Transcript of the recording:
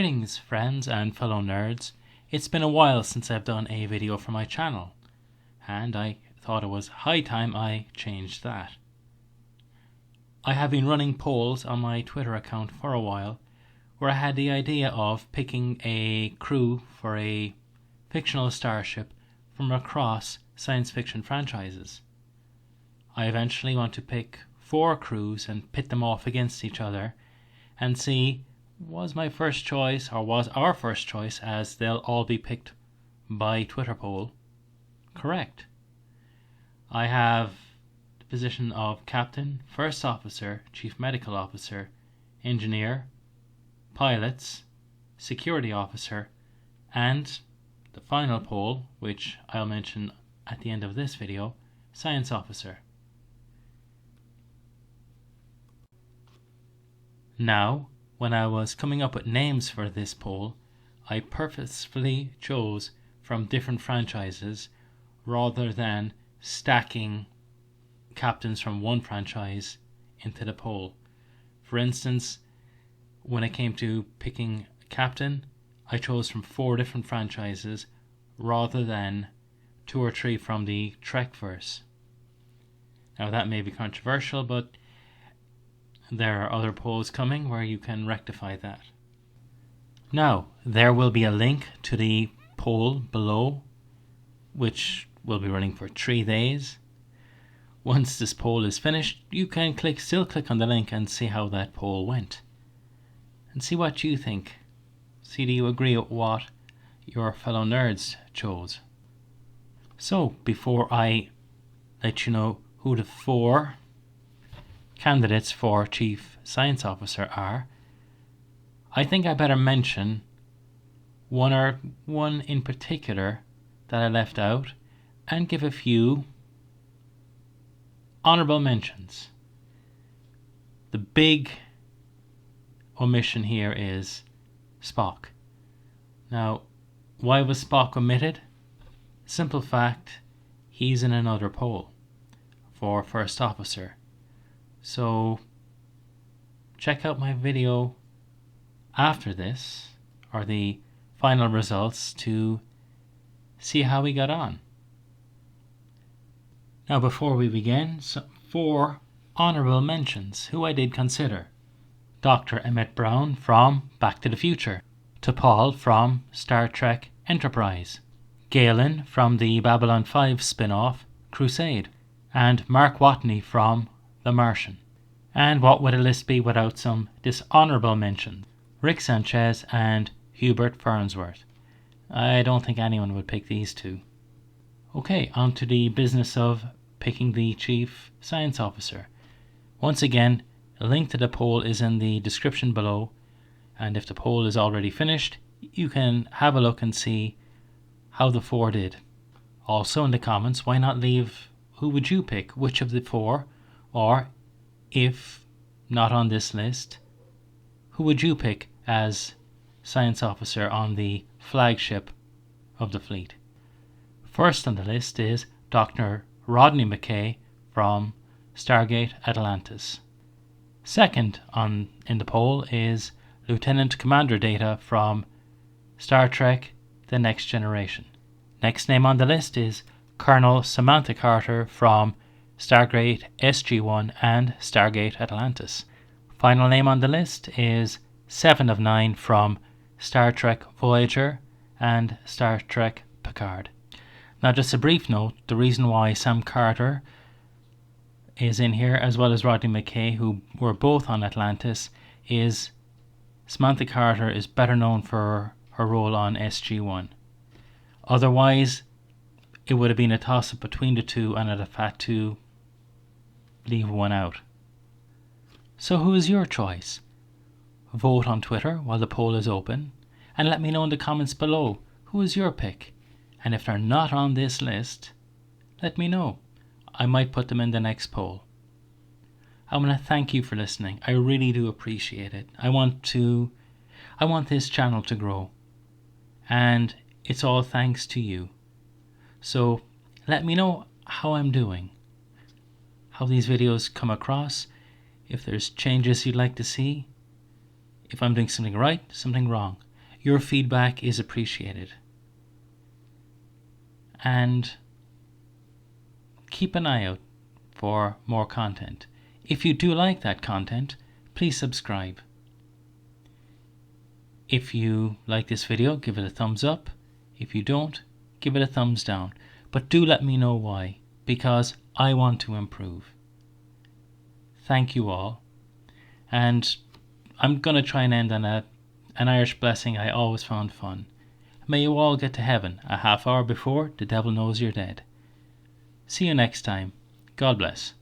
Greetings friends and fellow nerds. It's been a while since I've done a video for my channel, and I thought it was high time I changed that. I have been running polls on my Twitter account for a while where I had the idea of picking a crew for a fictional starship from across science fiction franchises. I eventually want to pick 4 crews and pit them off against each other and see was my first choice, or was our first choice, as they'll all be picked by Twitter poll, correct. I have the position of Captain, First Officer, Chief Medical Officer, Engineer, Pilots, Security Officer, and the final poll, which I'll mention at the end of this video, Science Officer. Now, when I was coming up with names for this poll, I purposefully chose from different franchises rather than stacking captains from one franchise into the poll. For instance, when it came to picking a captain, I chose from 4 different franchises rather than 2 or 3 from the Trekverse. Now that may be controversial, but there are other polls coming where you can rectify that. Now, there will be a link to the poll below, which will be running for 3 days. Once this poll is finished, you can still click on the link and see how that poll went. And see what you think. See, do you agree with what your fellow nerds chose? So, before I let you know who the 4 candidates for Chief Science Officer are, I think I better mention one in particular that I left out and give a few honourable mentions. The big omission here is Spock. Now, why was Spock omitted? Simple fact, he's in another poll for First Officer. So check out my video after this, or the final results, to see how we got on. Now before we begin, 4 honourable mentions who I did consider. Dr. Emmett Brown from Back to the Future, T'Pol from Star Trek Enterprise, Galen from the Babylon 5 spin-off Crusade, and Mark Watney from The Martian. And what would a list be without some dishonourable mentions? Rick Sanchez and Hubert Farnsworth. I don't think anyone would pick these 2. Okay, on to the business of picking the Chief Science Officer. Once again, a link to the poll is in the description below, and if the poll is already finished, you can have a look and see how the 4 did. Also in the comments, why not leave who would you pick, which of the 4, or if not on this list, who would you pick as Science Officer on the flagship of the fleet? First on the list is Dr. Rodney McKay from Stargate Atlantis. Second in the poll is Lieutenant Commander Data from Star Trek The Next Generation. Next name on the list is Colonel Samantha Carter from Stargate SG-1 and Stargate Atlantis. Final name on the list is 7 of 9 from Star Trek Voyager and Star Trek Picard. Now just a brief note, the reason why Sam Carter is in here as well as Rodney McKay, who were both on Atlantis, is Samantha Carter is better known for her role on SG-1. Otherwise, it would have been a toss-up between the 2 and I'd have had to leave one out. So who is your choice? Vote on Twitter while the poll is open, and let me know in the comments below who is your pick. And if they're not on this list, let me know. I might put them in the next poll. I want to thank you for listening. I really do appreciate it. I want this channel to grow, and it's all thanks to you. So let me know how I'm doing, how these videos come across, if there's changes you'd like to see, if I'm doing something right, something wrong. Your feedback is appreciated. And keep an eye out for more content. If you do like that content, please subscribe. If you like this video, give it a thumbs up. If you don't, give it a thumbs down. But do let me know why, because I want to improve. Thank you all. And I'm going to try and end on an Irish blessing I always found fun. May you all get to heaven a half hour before the devil knows you're dead. See you next time. God bless.